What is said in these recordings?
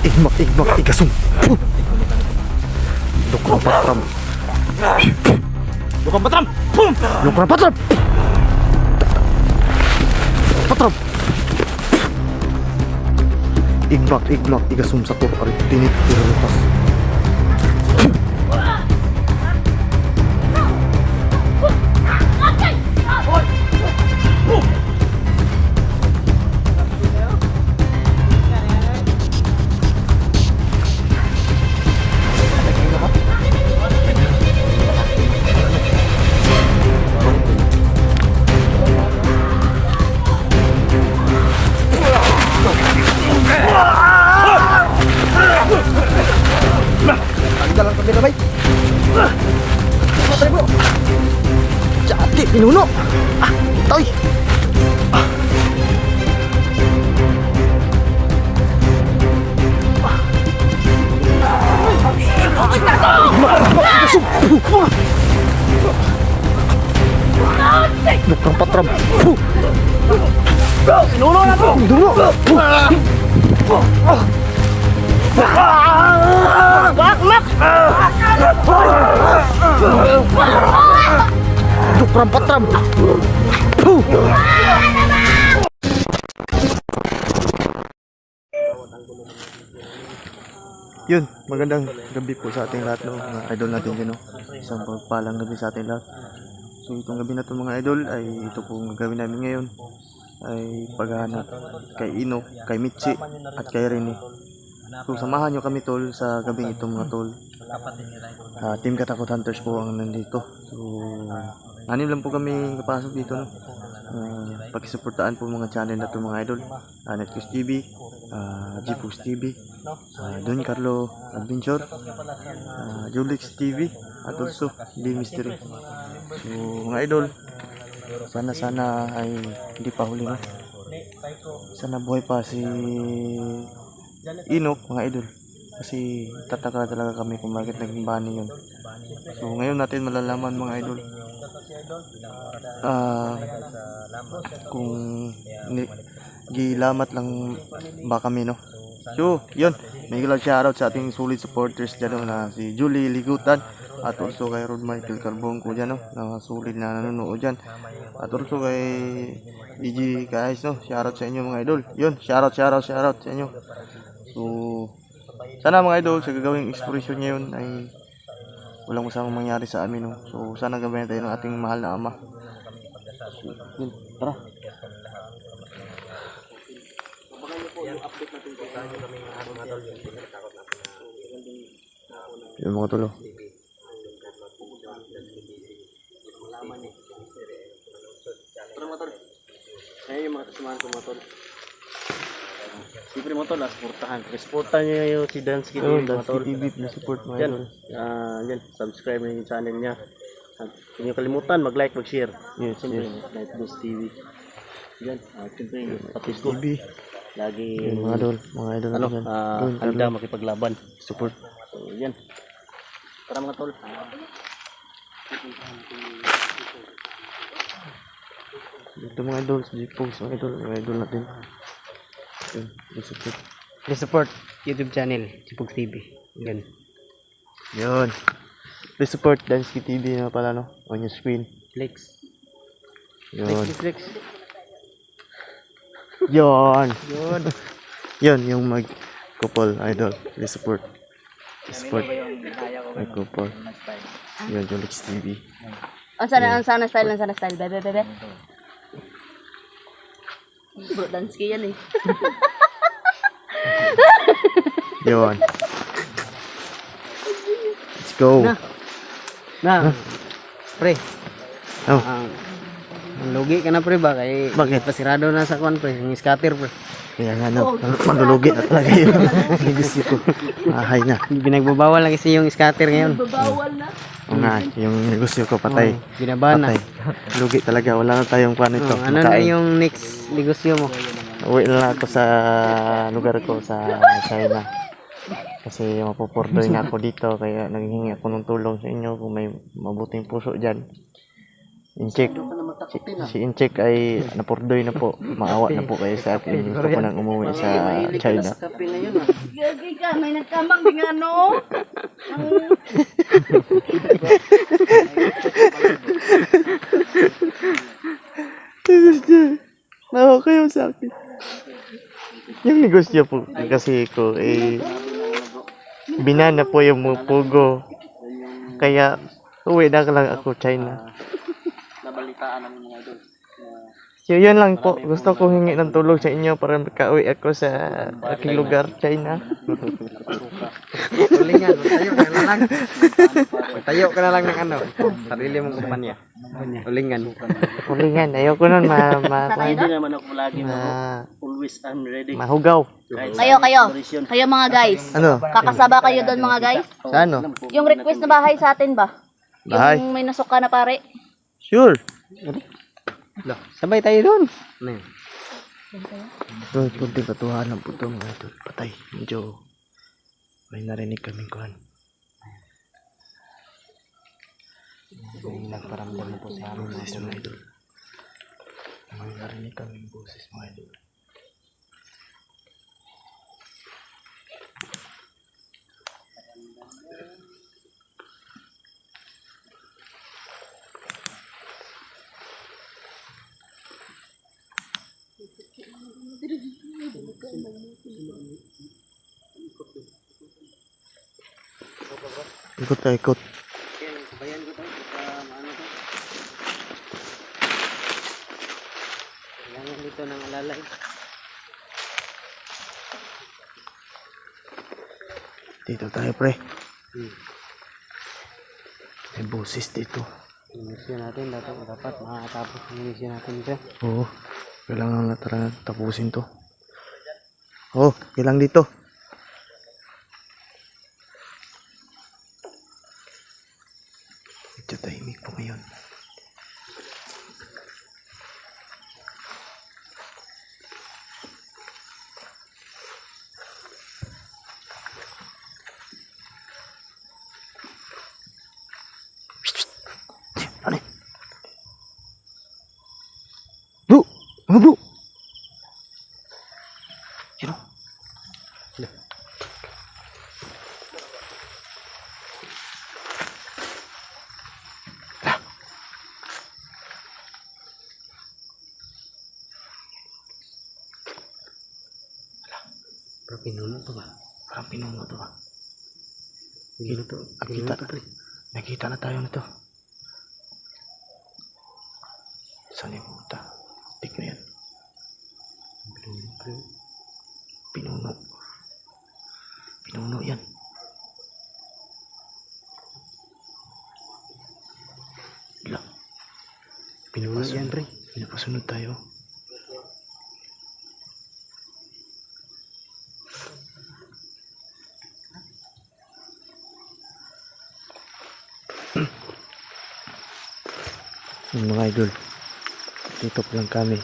Igmak, igasong. Lukang patram. Lukang patram! Boom! Lukang patram. Patram. Igmak, igasong sa tur. Arit tinit, irupas. Jalan kami na bay. Matay bro. Jati pinuno. Toy. Lukang patram. Pinuno na to. Pinuno. Dukram patram. Yun, magandang gabi po sa ating lahat, no, mga idol natin dyan, no. Isang pagpalang gabi sa ating lahat. So itong gabi na to mga idol ay ito pong gagawin namin ngayon ay paghahanap kay Ino, kay Mitzi at kay Rene. So samahan nyo kami tol sa gabing ito mga tol. Team Katakot Hunters po ang nandito. So anim lang po kami kapasok dito, no. Pakisuportaan po mga channel na to mga idol. Netcus TV, Gpus TV, Don Carlo Adventure, Julix TV, at also D Mystery. So mga idol, sana ay hindi pa huli, no. Sana buhay pa si Inok mga idol, kasi tataka talaga kami kung bakit naging bani yun. So ngayon natin malalaman mga idol kung gilamat lang ba kami, no. So yun, may gilag shoutout sa ating solid supporters dyan, no, na si Julie Ligutan at also kay Rod Michael Carbon ko dyan, no, na solid na nanonood dyan, at also kay EG guys, no. Shoutout sa inyo mga idol. Yun, shoutout sa inyo. So sana mga idol sa gagawing exploration ngayon ay walang masamang mangyari sa amin, no. So sana gabayan tayo ng ating mahal na ama. So, yun, tara. Yung mga tulo. Ngayon yung mga kasamahan ko mga tol. Siyempre mga tol, supportahan nyo yung si Dansky TV mga tol. TV, support mga Yan, idol. yan, subscribe na yung channel niya. At huwag nyo kalimutan, mag-like, mag-share. Yes, Siyempre, yes. Netcus TV. Yan, siyempre yung kapatid ko. TV. Lagi, Yung mga idol ano, natin. handa makipaglaban. Support. So, yan. Tara mga tol. Ito mga idol, si Jpogs, mga idol natin. Yun, support. Please support YouTube channel, Jpogs TV. Yan. Yun. Please support Dansky TV na pala, no, on your screen. Flex. Yun. Flex. Yun. Yun, yung mag-couple idol. Please support. Please support. Mag-couple. Yun, Julix TV. Ang sana style. Bebe. Bro, Dansky yan eh. Yun. Let's go. Na. Pre. Oh. Lugi ka na pre ba? Kay Bakit? pasirado na sa kwan pre. Yung scatter pre. Kaya nga, no, malulugi na talaga yun. Gusto ko. Ahay na. Binagbabawal na kasi yung scatter ngayon. Babawal na. O nga, yung negosyo ko patay. Binabana. Patay. Lugi talaga. Wala na tayong kwan ito. Ano na yung next negosyo mo? Uwi na lang ako sa lugar ko sa China. Kasi mapupurdoy nga ako dito. Kaya naghihingi ako ng tulong sa inyo kung may mabuting puso dyan. In check. Si Incheck ay napurdoy na po. Maawa na po kayo sa akin. Gusto ko nang umuwi sa China. Gagi ka, may nagkamang din ano. Maawa kayo sa akin. Yung negosyo po kasi ko binana po yung pugo. Kaya uwi na lang ako China. Nabalitaan namin mga idol. Yun lang po. Gusto ko hingi ng tulong sa inyo para makauwi ako sa aking lugar, China. Ulingan, tayo ka na lang ng ano, sarili mong kumpanya. Ulingan. Ulingan, ayoko nun Hindi naman ako lagi always I'm ready. mahugaw. Kayo mga guys. Ano? Kakasaba kayo doon mga guys. Sa ano? Yung request na bahay sa atin ba? Bahay? Yung may nasuka na pare. Sure. Sabay tayo doon. Ito, kunting katuhanan po ito mga idol. Patay. Medyo may narinig kaming kuhan. May nagparamdam na po sa amin mga idol. May narinig kaming boses mga idol. Ikot ka, ikot. Sabayan ko tayo sa ano to. Kailangan dito ng alalay. Dito tayo pre. May boses dito. Inisyon natin, dapat makatapos ang inisyon natin siya. Oo. Kailangan na tapusin to. Oh, ilang dito. Medyo tahimik po ngayon. Ano? Bu! Mga bu! Sino? Pero pinuno to ba? Parang pinuno to ba? Pinuno to. Nakita na tayo nito. Saan yung puta? Tik na yan. Pinuno. Pinuno yan. Wala. Pinuno yan, pre. Pinapasunod tayo. Yung mga idol, dito po lang kami.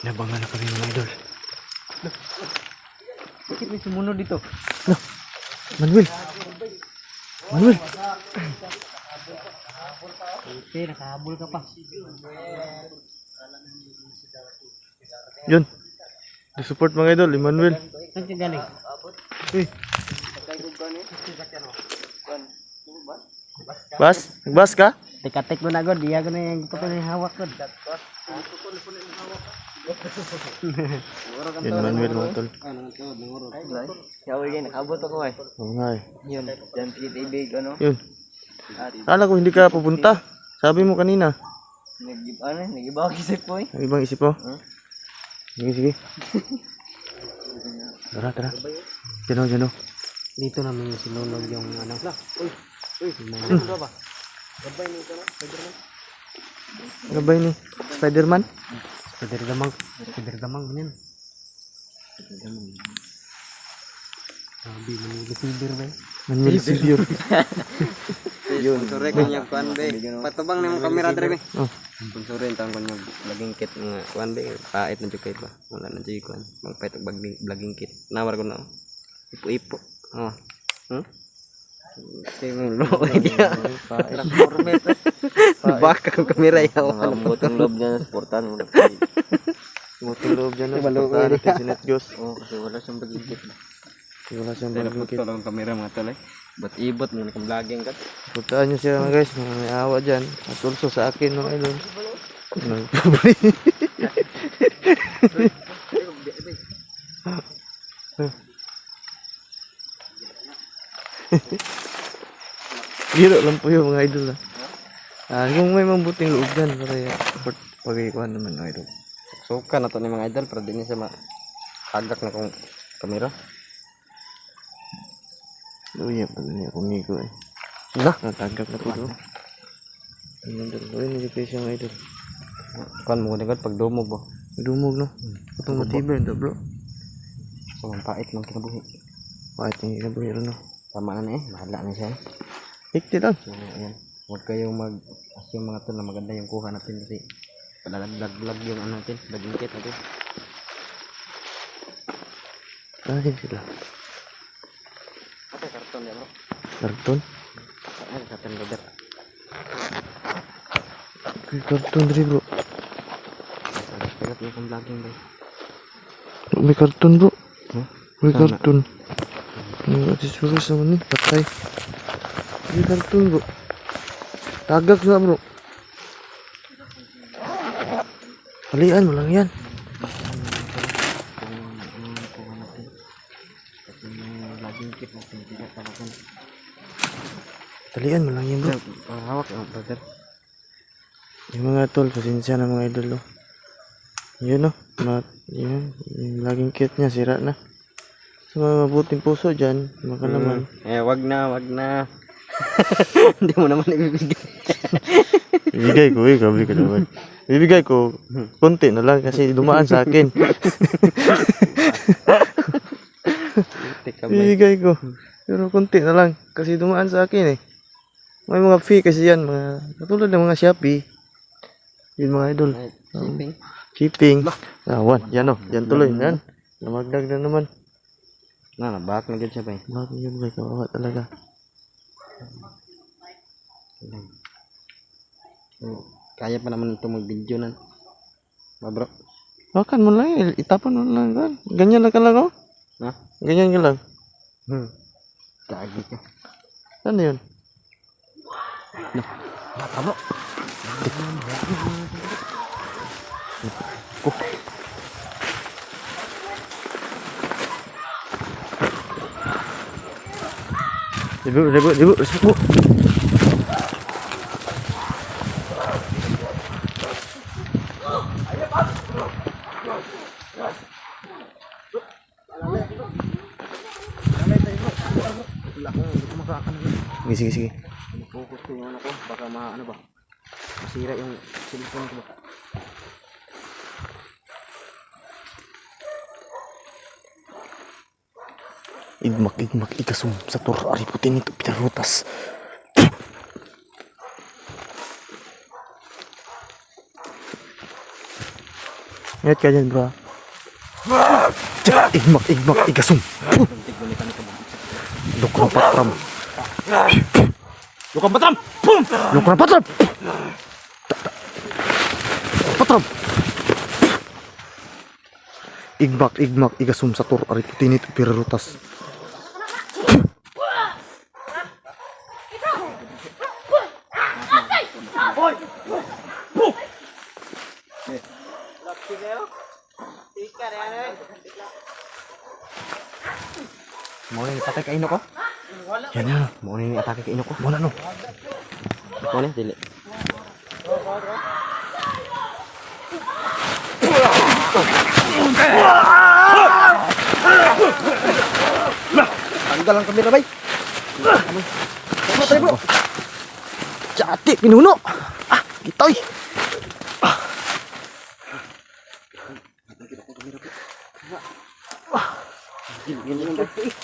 Inabangan na kami mga idol. Bakit may sumunod dito? No, Manuel! Manuel! Okay, nakahabol ka pa. Yun. The support mga idol, Emmanuel. Saan ka galing? Eh. Bas? Nagbas ka? Teka-tek mo na god, diya ko na yung ito ko na yung hawak god. Yun Manuel mga tol. Yaw yun, nakabot ako eh. Oo nga eh. Yun, dyan pinitibig ano. Yun. Kala ko hindi ka pupunta. Sabi mo kanina. Nag-iba ako isip ko eh. Ang ibang isip mo? Sige, sige. Tara, tara. Dyan o. Dito namin sinunog yung ano. Gabay ni Spider-Man. Spider-Damang man yan. Sabi, manilisilver ba yun? Manuel Silvio. Yun, sure ko niya kuan be. Patubang na yung kamera dre be. Oh. Sure tang kon yung vlogging kit nga kuan be. Pait na jud kay ba. Wala na jud kuan. Magpait og vlogging kit. Nawar ko na. Ipo-ipo. Oh. Kasi mo lo dia. Pait. Baka kung kamera yaw. Mutong loob niya na sportan mo. Mutong loob dyan no. Maluoy Supportahan niya. natin si Netgos. Oo, kasi wala siyang bagigit. Wala siyang Pero bagigit. puto lang kamera mga tol eh. Ba't ibot mo na vlogging ka? Supportahan nyo siya mga guys. Mga may awa dyan. At also sa akin mga idol. Giro lang po yung mga idol. Kung may mabuting loob dyan, para pag-ikuhan naman mga idol. Suka na to ni mga idol pero di niya siya mahagak na kung kamera. Uy, pag niya kumigo eh. Na? Natagap na po doon. Ang idol. Uy, nilipay siya mga idol. Kuan mo gud pag dumog ba. Dumog no. Itong matibay ito bro. So ang pait ng kinabuhi. Bakit yung inabuhiro no? Tama na eh, mahala na siya. Hikti lang. So ayan, huwag kayong mag-assume mga tol na maganda yung kuha natin kasi palalag-lag yung ano natin, bagingkit natin. Akin sila. Okay, karton yan bro. Karton? Ayan, karton brother. Karton rin bro. Pero yung vlogging bro. May karton bro. Huh? May Sana. karton. Ang atisuris naman eh. Patay. May karton bro. Tagak na bro. Halian mo lang yan. Kuha natin. Kasi yung vlogging kit natin, tidak talagang. Halian mo lang yan bro. Hawak yung brother. Yung mga tol, pasensya na mga idol oh. Yun oh. Yun. Yung laging kit niya, sira na. Sa mga mabuting puso dyan, makalaman. Wag na. Hindi mo naman ibibigay. Ibigay ko eh, grabe ka naman. Ibigay ko, konti na lang kasi dumaan sa akin. Ibigay ko, pero konti na lang kasi dumaan sa akin eh. May mga fee kasi yan, mga katulad ng mga Shopee. Yun mga idol. Shipping. Shipping. Yan oh, yan tuloy. Yan. Namagdag na naman. Nabak na dyan siya ba eh. Bakit yun ba? Kawawa talaga. Kaya pa naman ito mag-video na. Bro. Makan mo lang eh. Itapan mo lang. Kan. Ganyan lang ka lang oh. Ha? Ganyan ka lang. Kagi ka. Ano yun? Baka bro. Dibu. Sepu. Sige. Focus ko yung ano ko. Baka ano ba. Masira yung cellphone ko ba. Igmak, ikasum sa tur ari putin itu pinarutas. Ingat ka dyan, bro. Igmak, ikasum. Lukran patram. Lukran patram. Patram. Igmak, ikasum sa tur ari putin itu pinarutas. Mau nih atake ka ino ko? Yan. Mau nih atake ka ino ko? Muna no. Mau nih dili. Tanggal ang kamera bay. Ano tayo bro? Jati pinuno. Gitoy.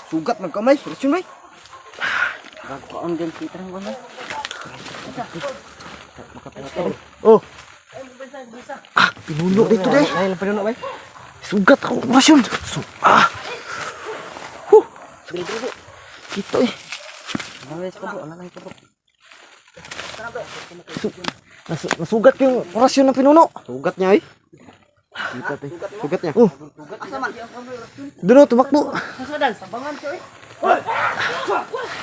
Sugat ng kamay, solusyon bay. Ang dyan kita ng wala. Oh. Pinuno dito deh. Lain lang pinuno bay. Sugat ako masyon. Gitoy. Analyze ko bro. Nasugat ko yung orasyon ng pinuno. Sugat niya eh. Sugat niya. Oh. Doon o, tumakbo.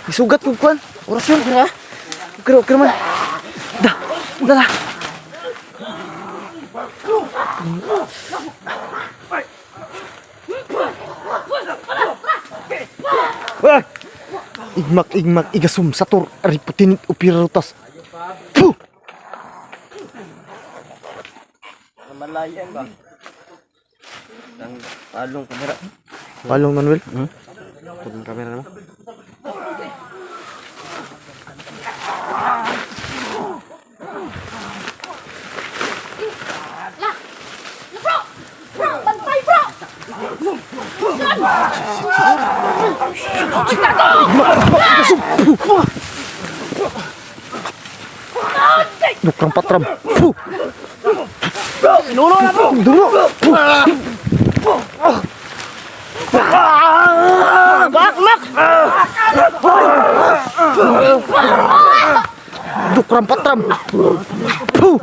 Isugat ko kuan. Orasyon. Okay naman. Dala. Wag! Igmak, igasum, satur, riputinit, upirarutas. Puh! Malayan ba? Ang palong kamera. Palong, Manuel. Palong kamera naman. Bantay, bro! Dukrang patram. Puh! Pinuno na bro! Dulo! Bakmak! Dukrang patram. Puh!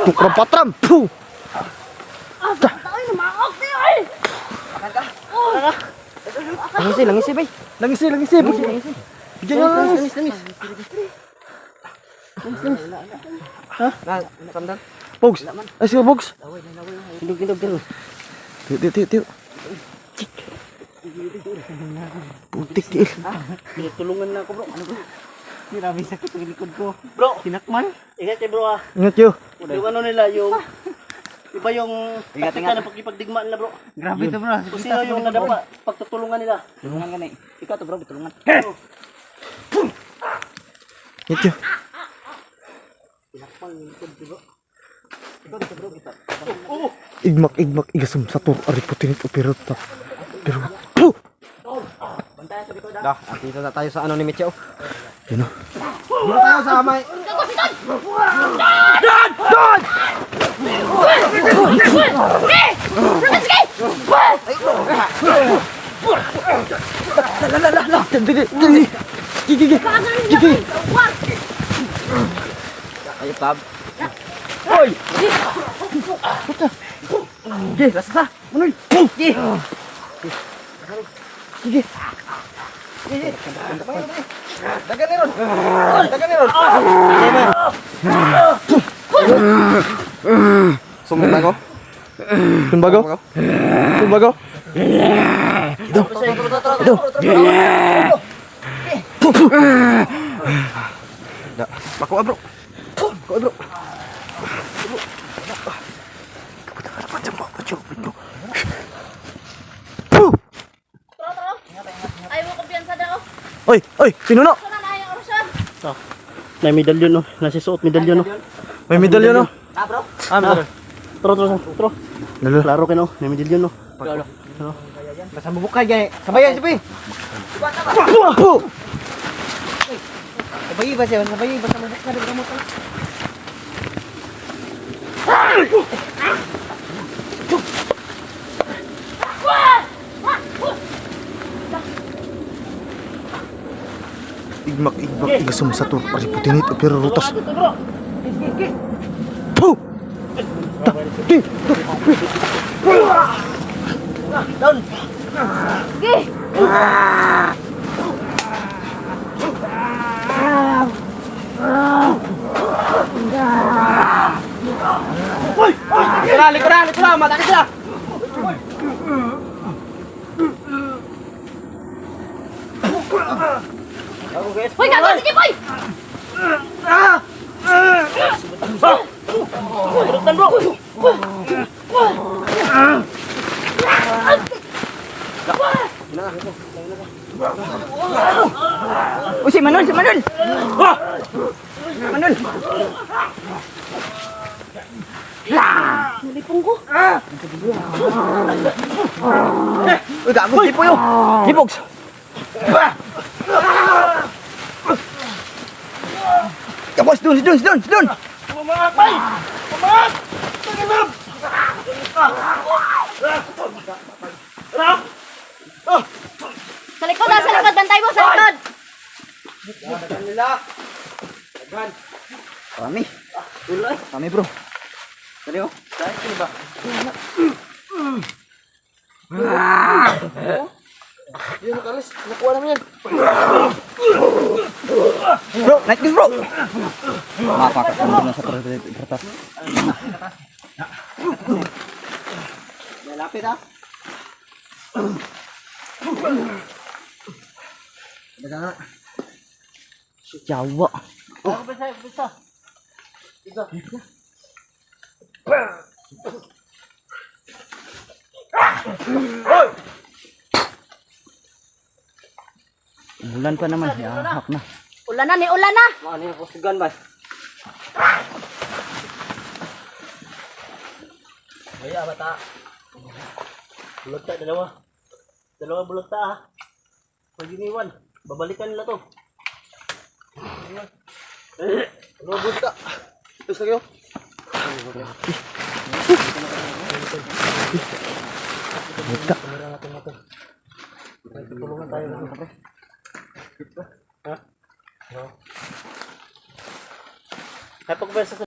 Dukrang patram. Puh! Ay, lumaok niyo eh! Langisi bay. Langisi. Bigyan nyo lang. Sandal. Pogs. Ay, sige, Pogs. Hindog. Tiyo. Putik, tiil. Tulungan na ako bro. Ano bro? Marami sakit ang likod ko. Bro, hinakman. Ingat kayo bro ah. Ingat yun. Yung ano nila, yung... Iba yung taktika ng pagkipagdigmaan nila bro. Grabe to bro. Kung sino yung nadapa, pagtutulungan nila. Tulungan ka na eh. Ikaw to bro, tulungan. Ingat yun. Igmak, igasum, satur, ariputinit, upirata. Pero, puh! Dah, dito na tayo sa ano ni Mitchell. Yun o. Dito tayo sa may... Gigi. Ayo, Tab. Hoy! Gigi, lasa. Manoy! Gigi! Gigi! Dagan ni Ron. Sumunod ako. Sumbago? Ito. Pakuha bro. Ay, mo kumpiyansa daw. Oy, pinuno! Saan na yung orasyon? May medalyon no. Nasisuot medalyon no. May medalyon no? Tro. Lalo. Klaro kayo no. May medalyon no. Basta bubukay gay. Sabayan si Pi. Puh! Sabayi ba siya? Sabayi basta bubukay na mo. Igmak, igasum, satur, ariputinit, upirarutas. Puh! Likuran, mata kita. Hoy, gago, sige, boy! Oh, si Manon. Manon. Nalipong ko. Uy, gago tipo yo. Hipogs. Kapos dun. Sa likod, bantay mo, sa likod! Kami. Ulay. Kami bro. Tadi oh. Dahil sino ba? Yun, Carlos. Nakuha namin yan. Bro, naik din bro. Mapakat mo na sa kertas. Malapit ha. Jawa. Oh, bisa. Bulan pa naman. Ya, hak na. Ulan na ni ulan na. Ano yung kusugan ba? Kaya bata. Bulagta, dalawa. Dalawa bulagta ha. Pwede niwan. Babalikan nila to. Dalawa bulagta. Gusto kayo? Tulungan tayo dito, pre. Ha? No. Kapag ba sa